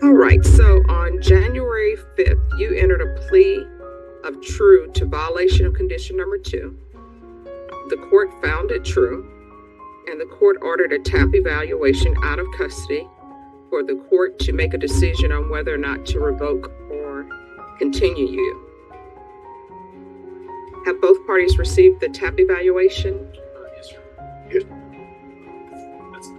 All right, so on January 5th, you entered a plea of true to violation of condition number 2. The court found it true, and the court ordered a TAP evaluation out of custody for the court to make a decision on whether or not to revoke or continue you. Have both parties received the TAP evaluation? Yes, sir. Yes. That's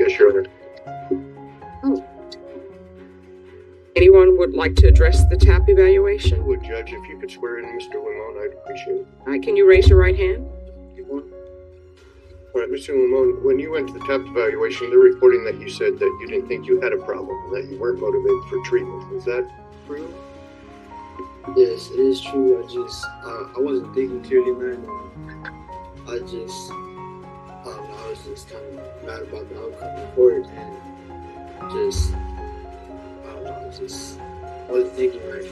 Yes, Your Honor. Oh. Anyone would like to address the TAP evaluation? Would Judge, if you could swear in Mr. Limon, I'd appreciate it. All right, can you raise your right hand? All right, Mr. Limon, when you went to the TAP evaluation, they're reporting that you said that you didn't think you had a problem and that you weren't motivated for treatment. Is that true? Yes, it is true. I wasn't thinking clearly, man. I was just kind of mad about the outcome of the court and I wasn't thinking right.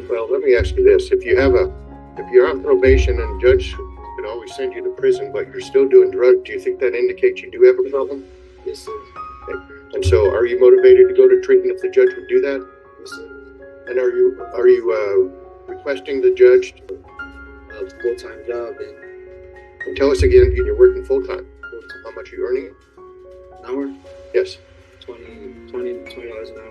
Well, let me ask you this. If you're on probation and judge could always send you to prison, but you're still doing drugs, do you think that indicates you do have a problem? Yes, sir. Okay. And so are you motivated to go to treatment if the judge would do that? Yes, sir. And are you requesting the judge to A full-time job and tell us again, you're working full-time. How much are you earning? an hour, Yes. $20 an hour.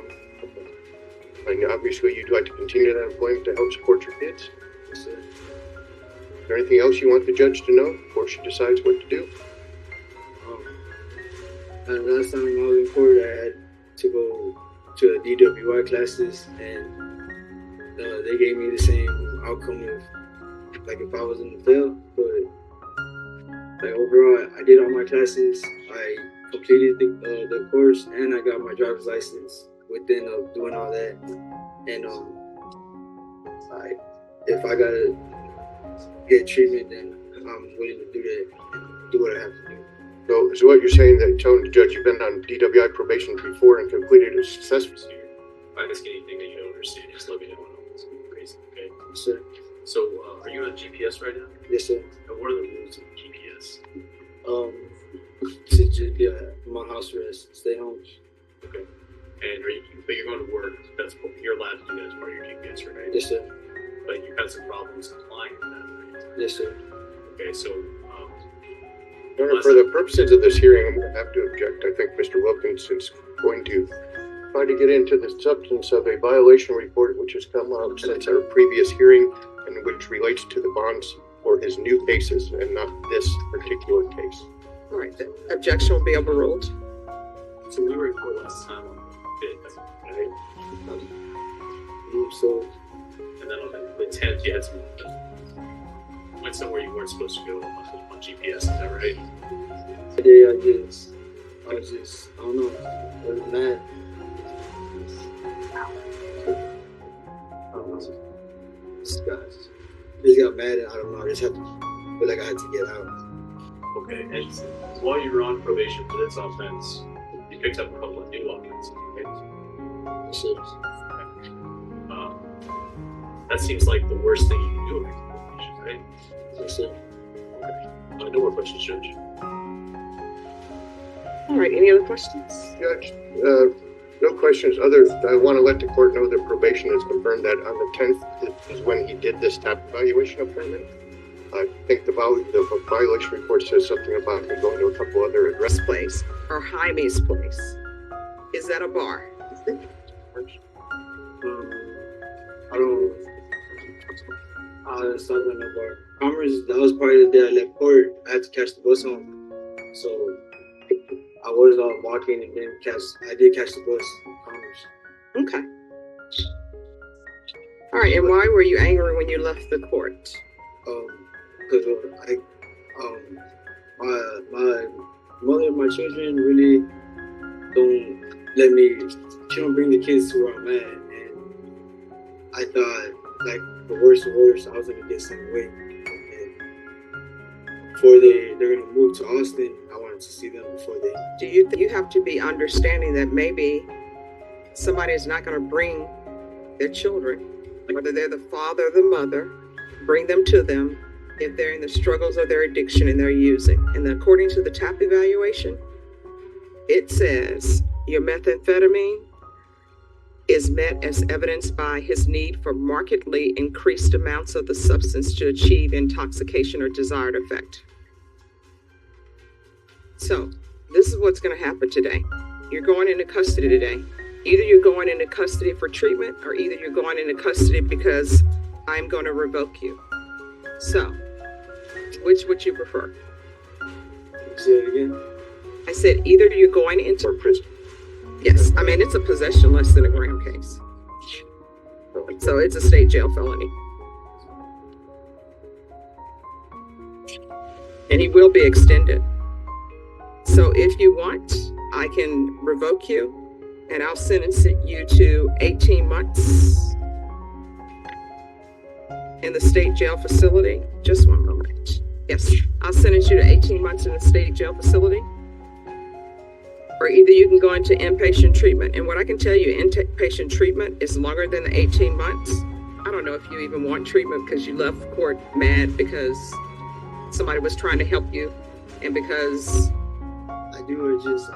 And obviously you'd like to continue that employment to help support your kids. Yes, sir. Is there anything else you want the judge to know before she decides what to do? And last time I was in court, I had to go to the DWI classes, and they gave me the same outcome of like if I was in the field. But like overall, I did all my classes. I completed the course, and I got my driver's license within doing all that. And if I gotta get treatment, then I'm willing to do that and do what I have to do. So what you're saying that telling the judge you've been on DWI probation before and completed it successfully? If I ask anything that you don't understand, just let me know. It's crazy, okay? Yes, sir. So, are you on GPS right now? Yes, sir. And what are the rules of GPS? To just be my house arrest, stay home. Okay. And but you're going to work. That's what you're allowed to do that as part of your GPS, right? Yes, sir. But you've had some problems complying with that, right? Yes, sir. Okay, so Your Honor, for the purposes of this hearing, I'm going to have to object. I think Mr. Wilkins is going to try to get into the substance of a violation report which has come out since our previous hearing and which relates to the bonds for his new cases and not this particular case. All right, the objection will be overruled. so we were in court last time on the 5th, right? So, And then on the 10th, you had some went somewhere you weren't supposed to go on GPS. Is that right? today I don't know. Other than that, I don't know. Just got mad, and I don't know. I just had to feel like I had to get out. Okay, and while you were on probation for this offense, you picked up a couple of new offenses, right? Yes, sir. That seems like the worst thing you can do with probation, right? Yes, sir. Okay. No more questions, Judge. All right, any other questions? Judge, no questions. I want to let the court know that probation has confirmed that on the 10th is when he did this TAP evaluation appointment. I think the violation report says something about him going to a couple other addresses. Place or Jaime's place. Is that a bar? I don't. It's not going no bar. Commerce. That was probably the day I left court. I had to catch the bus home, so I was walking and then I did catch the bus in Commerce. Okay. All right, and why were you angry when you left the court? Because my mother and my children really don't let me. She don't bring the kids to where I'm at, and I thought like the worst of worst, I was gonna get sent away. And before they're gonna move to Austin, I wanted to see them before they. Do you think you have to be understanding that maybe somebody is not going to bring their children, whether they're the father or the mother, bring them to them if they're in the struggles of their addiction and they're using. And then according to the TAP evaluation, it says your methamphetamine is met as evidenced by his need for markedly increased amounts of the substance to achieve intoxication or desired effect. So, this is what's going to happen today. You're going into custody today. Either you're going into custody for treatment, or either you're going into custody because I'm going to revoke you. So, which would you prefer? Say it again. I said either you're going into prison. Yes, I mean, it's a possession less than a gram case. So it's a state jail felony. And he will be extended. So if you want, I can revoke you and I'll sentence you to 18 months in the state jail facility. Just one moment. Yes, I'll sentence you to 18 months in the state jail facility. Or either you can go into inpatient treatment. And what I can tell you, inpatient treatment is longer than the 18 months. I don't know if you even want treatment because you left court mad because somebody was trying to help you. And because I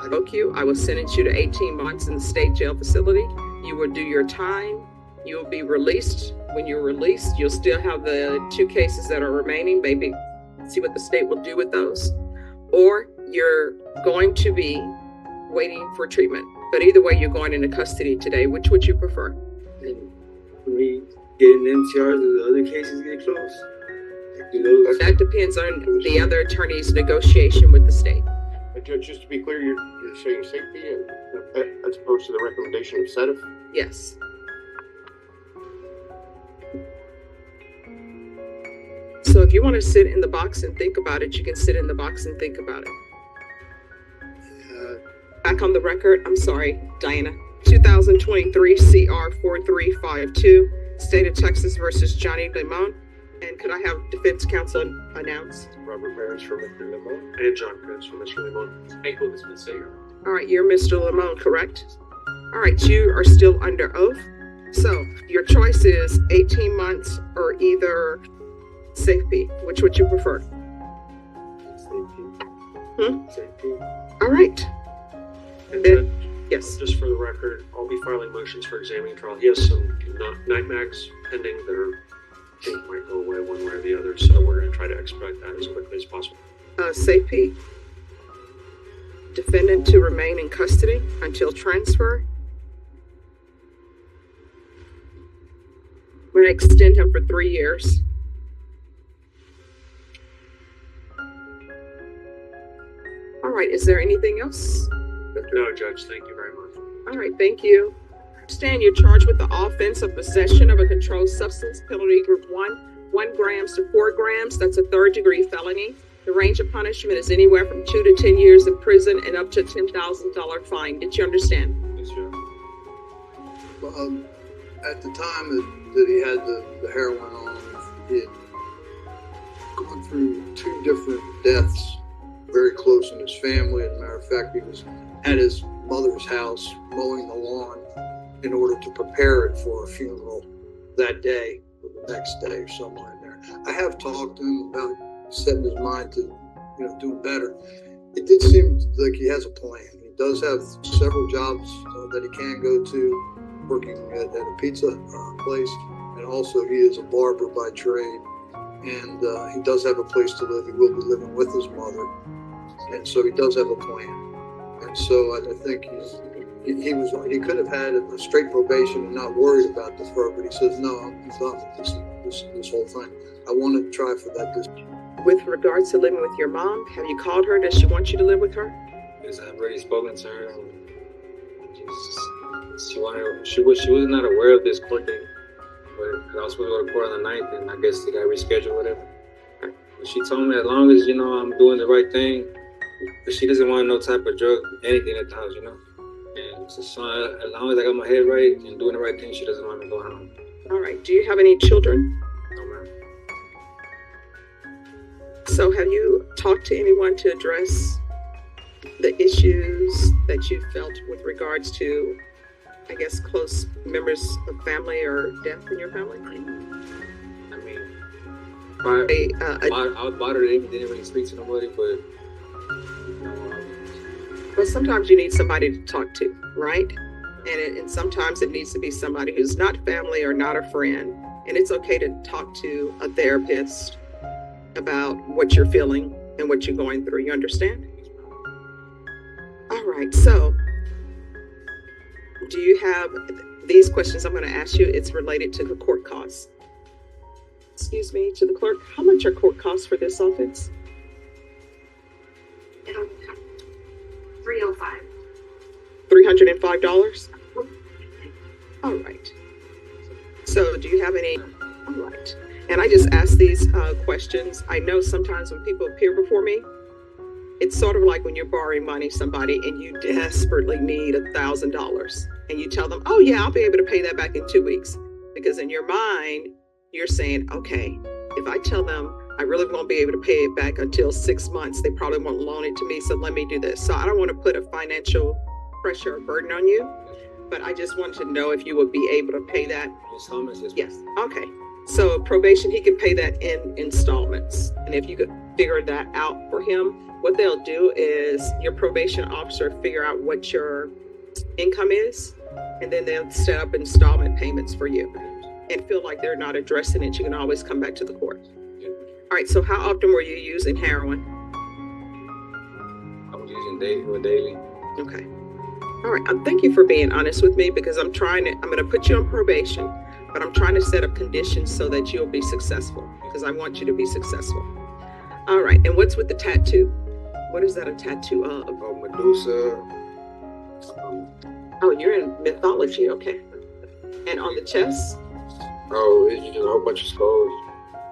revoke you, I will sentence you to 18 months in the state jail facility. You will do your time. You will be released. When you're released, you'll still have the 2 cases that are remaining. Maybe see what the state will do with those. Or you're going to be waiting for treatment. But either way, you're going into custody today. Which would you prefer? And for me, getting MTRs, do the other cases get closed? Do those? That depends on the other attorney's negotiation with the state. Judge, just to be clear, you're saying safety as opposed to the recommendation of sedative? Yes. So if you want to sit in the box and think about it, you can sit in the box and think about it. Back on the record, I'm sorry, Diana. 2023 CR 4352, State of Texas versus Johnny Limon. And could I have defense counsel announce? Robert Barris for Mr. Limon. And John Prince for Mr. Limon. Ankle has been saved. All right, you're Mr. Limon, correct? All right, you are still under oath. So your choice is 18 months or either safety. Which would you prefer? Safety. Safety. All right. And Then, then, yes. just for the record, I'll be filing motions for examining trial. He has some nightmares pending that are, I think, might go away one way or the other, so we're going to try to expedite that as quickly as possible. Safety. Defendant to remain in custody until transfer. We're going to extend him for 3 years. All right, is there anything else? No, Judge, thank you very much. All right, thank you. Understand you're charged with the offense of possession of a controlled substance, penalty group 1 grams to 4 grams. That's a 3rd-degree felony. The range of punishment is anywhere from 2 to 10 years in prison and up to a $10,000 fine. Did you understand? Yes, sir. At the time that he had the heroin on, he had gone through 2 different deaths very close in his family. As a matter of fact, he was at his mother's house mowing the lawn in order to prepare it for a funeral that day or the next day or somewhere in there. I have talked to him about setting his mind to, doing better. It did seem like he has a plan. He does have several jobs that he can go to, working at a pizza place, and also he is a barber by trade, and he does have a place to live. He will be living with his mother, and so he does have a plan. And so I think he could have had a straight probation and not worried about defer, but he says, no, I'm done with this whole thing. I want to try for that. With regards to living with your mom, have you called her? Does she want you to live with her? Because I've already spoken to her. She was not aware of this court date, but I was supposed to go to court on the 9th, and I guess they got rescheduled, whatever. But she told me as long as I'm doing the right thing, but she doesn't want no type of drug, anything at the house, And so as long as I got my head right and doing the right thing, she doesn't want me going home. All right. Do you have any children? No, ma'am. So have you talked to anyone to address the issues that you felt with regards to, I guess, close members of family or death in your family? I mean, I was bothered and didn't really speak to nobody, but well, sometimes you need somebody to talk to, right? And sometimes it needs to be somebody who's not family or not a friend. And it's okay to talk to a therapist about what you're feeling and what you're going through. You understand? All right. So do you have these questions I'm going to ask you? It's related to the court costs. Excuse me, to the clerk, how much are court costs for this offense? $305. $305? All right. So do you have any? All right. And I just ask these questions. I know sometimes when people appear before me, it's sort of like when you're borrowing money somebody and you desperately need $1,000 and you tell them, oh yeah, I'll be able to pay that back in 2 weeks. Because in your mind, you're saying, okay, if I tell them I really won't be able to pay it back until 6 months, they probably won't loan it to me. So let me do this. So I don't want to put a financial pressure or burden on you, but I just want to know if you would be able to pay that. Installments, Yes. Okay. So probation, he can pay that in installments. And if you could figure that out for him, what they'll do is your probation officer figure out what your income is, and then they'll set up installment payments for you. And feel like they're not addressing it, you can always come back to the court. All right, so how often were you using heroin? I was using daily. Okay. All right, thank you for being honest with me, because I'm going to put you on probation, but I'm trying to set up conditions so that you'll be successful, because I want you to be successful. All right, and what's with the tattoo? What is that a tattoo of? Medusa. Oh, you're in mythology, okay. And on the chest? Oh, it's just a whole bunch of skulls.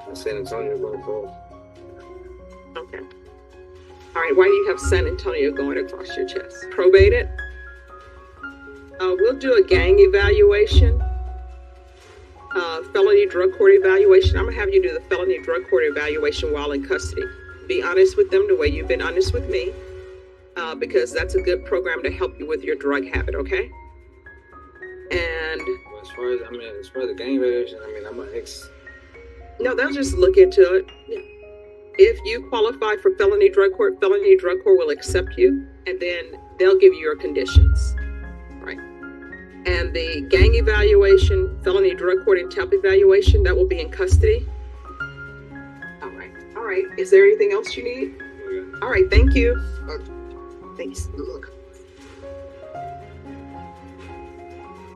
In San Antonio going forward. Okay. All right, why do you have San Antonio going across your chest? Probated? We'll do a gang evaluation, felony drug court evaluation. I'm going to have you do the felony drug court evaluation while in custody. Be honest with them the way you've been honest with me, because that's a good program to help you with your drug habit, okay? And Well, as far as the gang evaluation, I'm an ex. no, they'll just look into it. Yeah. If you qualify for felony drug court will accept you, and then they'll give you your conditions, right? And the gang evaluation, felony drug court and TEP evaluation, that will be in custody. All right. Is there anything else you need? Okay. All right, thank you. Thanks. Good luck.